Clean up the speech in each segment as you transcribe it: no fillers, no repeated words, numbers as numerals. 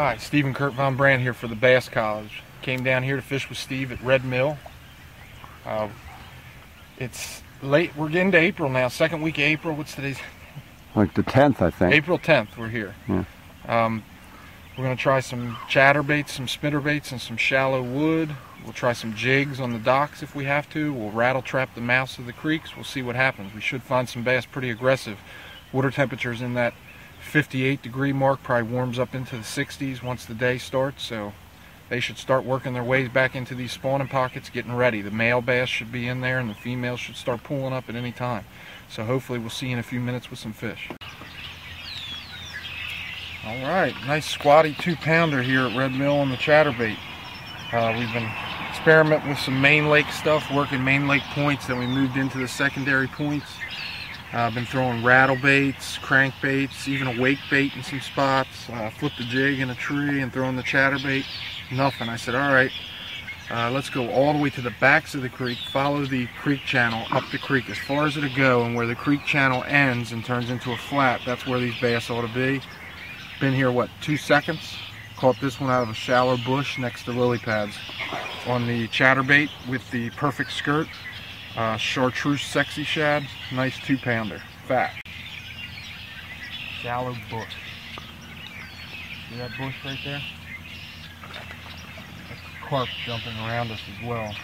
Hi, Steve and Kurt Von Brandt here for the Bass College. Came down here to fish with Steve at Red Mill. It's late, we're getting to April now, second week of April. What's today's? Like the 10th, I think. April 10th, we're here. Yeah. We're going to try some chatterbaits, some spinnerbaits, and some shallow wood. We'll try some jigs on the docks if we have to. We'll rattle trap the mouths of the creeks. We'll see what happens. We should find some bass pretty aggressive. Water temperatures in that 58-degree mark, probably warms up into the 60s once the day starts, so they should start working their ways back into these spawning pockets, getting ready. The male bass should be in there and the females should start pulling up at any time. So hopefully we'll see you in a few minutes with some fish. Alright, nice squatty 2-pounder here at Red Mill on the chatterbait. We've been experimenting with some Main Lake stuff, working Main Lake points, then we moved into the secondary points. I've been throwing rattle baits, crankbaits, even a wake bait in some spots. Flipped a jig in a tree and throwing the chatterbait. Nothing. I said, alright, let's go all the way to the backs of the creek, follow the creek channel up the creek as far as it'll go, and where the creek channel ends and turns into a flat, that's where these bass ought to be. Been here, what, 2 seconds? Caught this one out of a shallow bush next to lily pads on the chatterbait with the perfect skirt. Chartreuse sexy shad, nice 2-pounder, fat. Shallow bush. See that bush right there? That's carp jumping around us as well.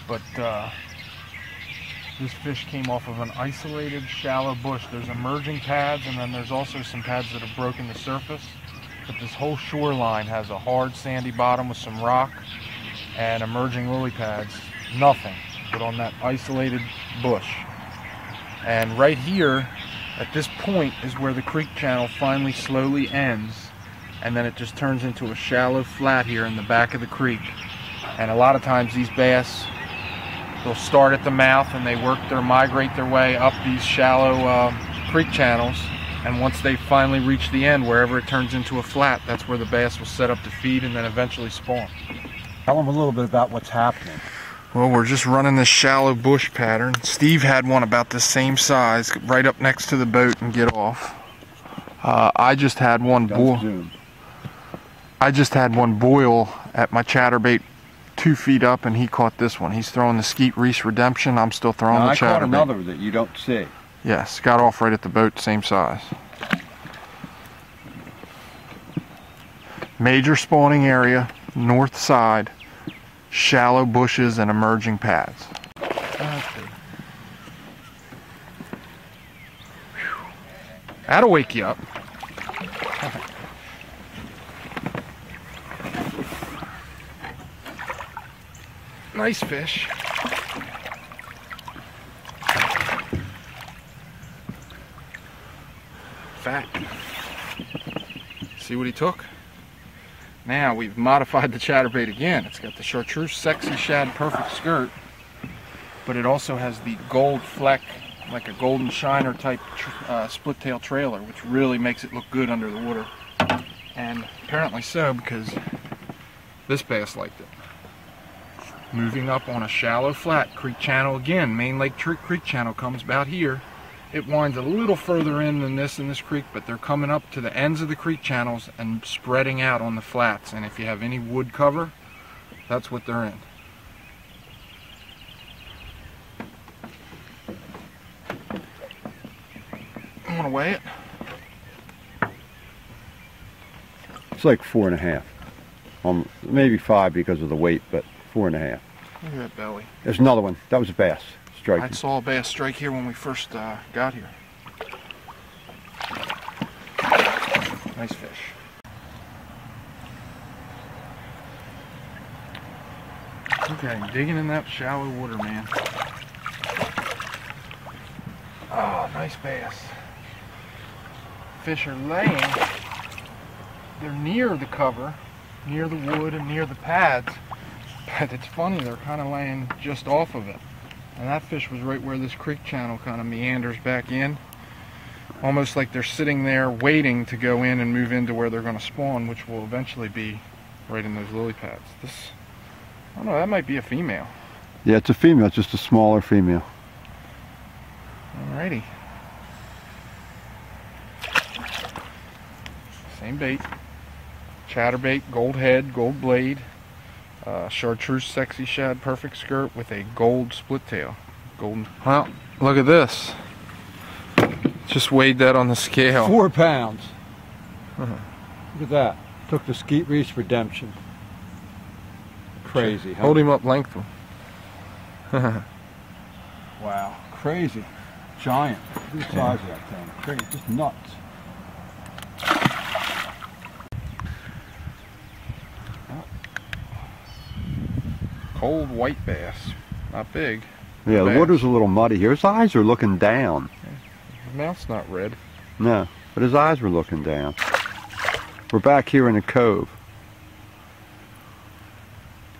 But this fish came off of an isolated shallow bush. There's emerging pads, and then there's also some pads that have broken the surface. But this whole shoreline has a hard sandy bottom with some rock and emerging lily pads. Nothing but on that isolated bush. And right here at this point is where the creek channel finally slowly ends, and then it just turns into a shallow flat here in the back of the creek. And a lot of times these bass, they'll start at the mouth and they migrate their way up these shallow creek channels, and once they finally reach the end, wherever it turns into a flat, that's where the bass will set up to feed and then eventually spawn. Tell them a little bit about what's happening. Well, we're just running this shallow bush pattern. Steve had one about the same size right up next to the boat and get off. I just had one boil. I just had one boil at my chatterbait 2 feet up, and he caught this one. He's throwing the Skeet Reese Redemption. I'm still throwing the chatterbait. I caught another that you don't see. Yes, got off right at the boat, same size. Major spawning area, north side. Shallow bushes and emerging pads. Okay. That'll wake you up. Nice fish. Fat. See what he took? Now we've modified the chatterbait again. It's got the chartreuse sexy shad perfect skirt, but it also has the gold fleck, like a golden shiner type split tail trailer, which really makes it look good under the water. And apparently so, because this bass liked it. Moving up on a shallow flat creek channel again. Main Lake Creek channel comes about here. It winds a little further in than this in this creek, but they're coming up to the ends of the creek channels and spreading out on the flats. And if you have any wood cover, that's what they're in. I want to weigh it. It's like 4.5. Maybe 5 because of the weight, but 4.5. Look at that belly. There's another one. That was a bass. I saw a bass strike here when we first got here. Nice fish. Okay, digging in that shallow water, man. Oh, nice bass. Fish are laying. They're near the cover, near the wood and near the pads, but it's funny, they're kind of laying just off of it. And that fish was right where this creek channel kind of meanders back in. Almost like they're sitting there waiting to go in and move into where they're going to spawn, which will eventually be right in those lily pads. This, I don't know, that might be a female. Yeah, it's a female, it's just a smaller female. Alrighty. Same bait. Chatterbait, gold head, gold blade, chartreuse sexy shad, perfect skirt with a gold split tail. Golden. Well, look at this. Just weighed that on the scale. 4 pounds. Look at that. Took the Skeet Reese Redemption. Crazy, huh? Hold him up lengthwise. Wow. Crazy. Giant. Look at the size of that thing. Crazy. Just nuts. Cold white bass. Not big. Yeah, the water's a little muddy here. His eyes are looking down. His mouth's not red. No, but his eyes were looking down. We're back here in the cove.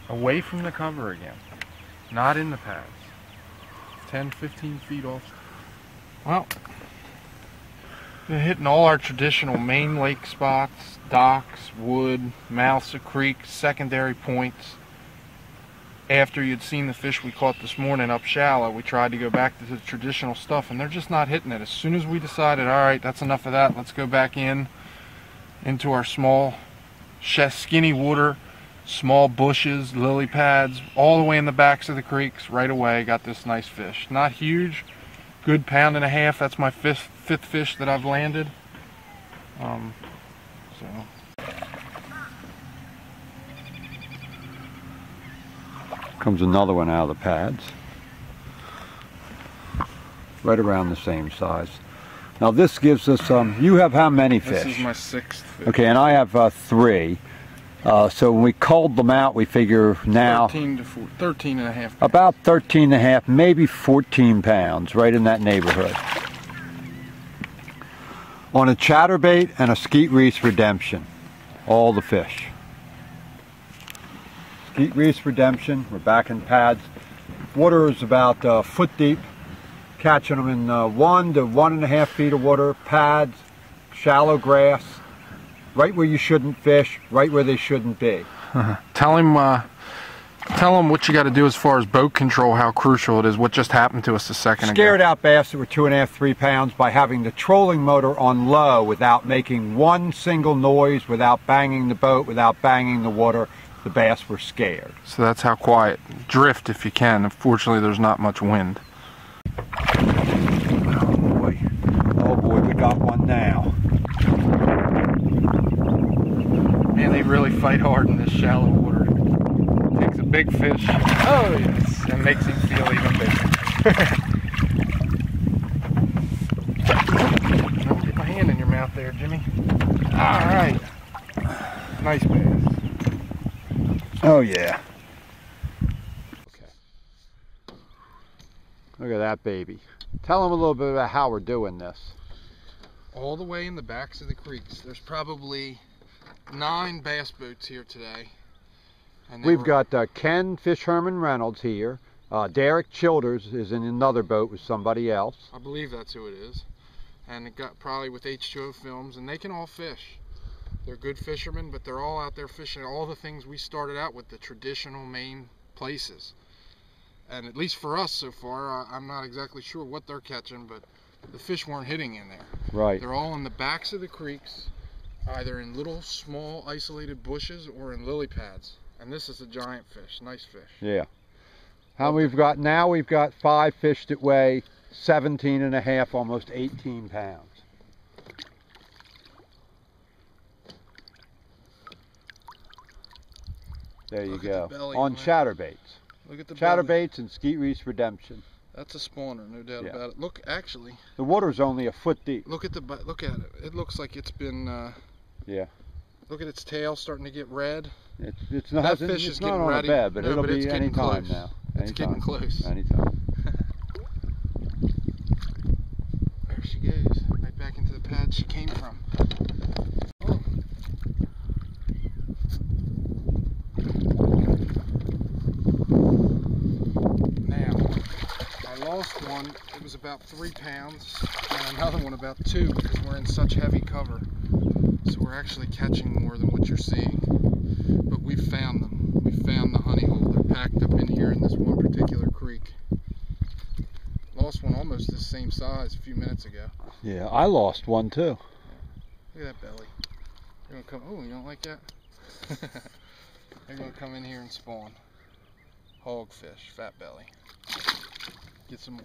Away from the cover again. Not in the pads. 10, 15 feet off. Well, we're hitting all our traditional main lake spots, docks, wood, mouths of creeks, secondary points. After you'd seen the fish we caught this morning up shallow, we tried to go back to the traditional stuff, and they're just not hitting it. As soon as we decided, all right, that's enough of that, let's go back into our small, skinny water, small bushes, lily pads, all the way in the backs of the creeks, right away, got this nice fish. Not huge, good 1.5 pounds. That's my fifth fish that I've landed. Comes another one out of the pads. Right around the same size. Now this gives us, you have how many fish? This is my 6th fish. Okay, and I have 3. So when we culled them out, we figure now 13 and a half pounds. About 13 and a half, maybe 14 pounds, right in that neighborhood. On a chatterbait and a Skeet Reese Redemption, all the fish. Skeet Reese Redemption, we're back in pads. Water is about a foot deep, catching them in 1 to 1.5 feet of water, pads, shallow grass, right where you shouldn't fish, right where they shouldn't be. Tell him what you got to do as far as boat control, how crucial it is, what just happened to us a second ago. Scared out bass that were 2.5, 3 pounds by having the trolling motor on low without making one single noise, without banging the boat, without banging the water. The bass were scared. So that's how quiet. Drift if you can. Unfortunately, there's not much wind. Oh boy, we got one now. Man, they really fight hard in this shallow water. Takes a big fish, oh yes, and makes him feel even bigger. Don't get my hand in your mouth there, Jimmy. All right, nice bass. Oh yeah. Okay. Look at that baby. Tell them a little bit about how we're doing this. All the way in the backs of the creeks. There's probably 9 bass boats here today. And we've got Ken Fish Herman Reynolds here. Derek Childers is in another boat with somebody else. I believe that's who it is. And it got probably with H2O Films, and they can all fish. They're good fishermen, but they're all out there fishing all the things we started out with, the traditional main places. And at least for us so far, I'm not exactly sure what they're catching, but the fish weren't hitting in there. Right. They're all in the backs of the creeks, either in little small isolated bushes or in lily pads. And this is a giant fish, nice fish. Yeah. How we've got now, we've got 5 fish that weigh 17 and a half, almost 18 pounds. There you go. On chatterbaits. Look at the chatterbaits and Skeet Reese Redemption. That's a spawner, no doubt about it. Look, actually. The water's only a foot deep. Look at it. It looks like it's been. Yeah. Look at its tail starting to get red. It's not. That fish is getting ready. Bed, but it'll be any time now. It's getting close. Anytime. There she goes, right back into the pad she came from. Oh. Now, I lost one. It was about 3 pounds, and another one about 2 because we're in such heavy cover. So we're actually catching more than what you're seeing. But we found them. We found the honey hole. They're packed up in here in this one particular creek. Lost one almost the same size a few minutes ago. Yeah, I lost one too. Look at that belly. You're gonna come. Oh, you don't like that? They're gonna come in here and spawn. Hogfish, fat belly. Get some more.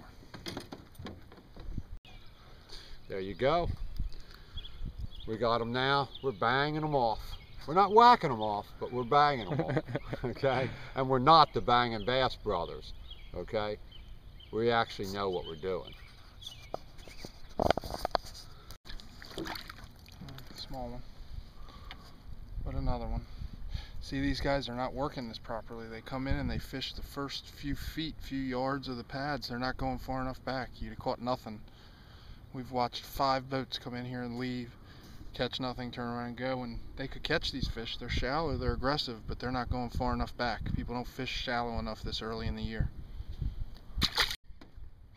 There you go. We got them now. We're banging them off. We're not whacking them off, but we're banging them off. Okay? And we're not the Banging Bass Brothers. Okay? We actually know what we're doing. Small one. But another one. See, these guys are not working this properly. They come in and they fish the first few feet, few yards of the pads. They're not going far enough back. You'd have caught nothing. We've watched 5 boats come in here and leave, catch nothing, turn around and go, and they could catch these fish. They're shallow, they're aggressive, but they're not going far enough back. People don't fish shallow enough this early in the year.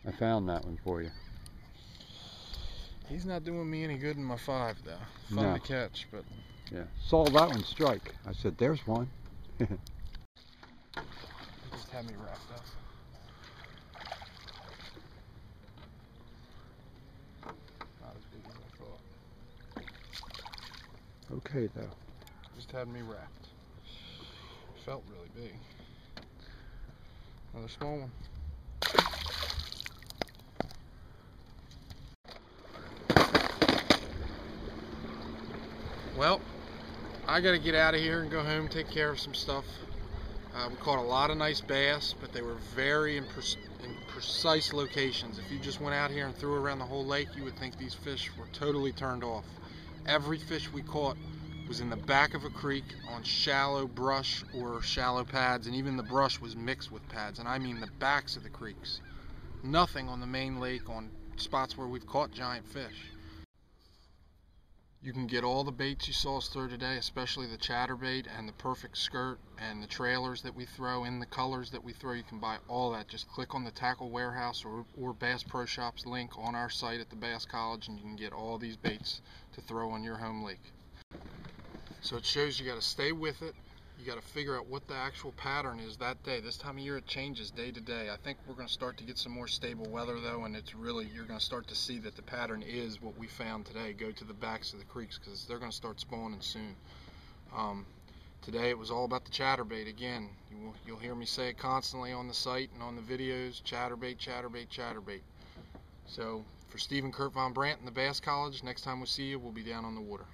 I found that one for you. He's not doing me any good in my 5 though. Fun to catch, but yeah, saw that one strike. I said, there's one. He just had me wrapped up. Not as big as I thought. Okay though. Just had me wrapped. Felt really big. Another small one. Well, I gotta get out of here and go home, take care of some stuff. We caught a lot of nice bass, but they were very in precise locations. If you just went out here and threw around the whole lake, you would think these fish were totally turned off. Every fish we caught was in the back of a creek on shallow brush or shallow pads, and even the brush was mixed with pads, and I mean the backs of the creeks. Nothing on the main lake on spots where we've caught giant fish. You can get all the baits you saw us throw today, especially the chatterbait and the perfect skirt and the trailers that we throw in the colors that we throw. You can buy all that. Just click on the Tackle Warehouse or Bass Pro Shops link on our site at the Bass College, and you can get all these baits to throw on your home lake. So it shows you got to stay with it. You got to figure out what the actual pattern is that day. This time of year it changes day to day. I think we're going to start to get some more stable weather though, and it's really, you're going to start to see that the pattern is what we found today. Go to the backs of the creeks because they're going to start spawning soon. Today it was all about the chatterbait. Again, you'll hear me say it constantly on the site and on the videos, chatterbait, chatterbait, chatterbait. So for Stephen Kurt Von Brandt and the Bass College, next time we see you, we'll be down on the water.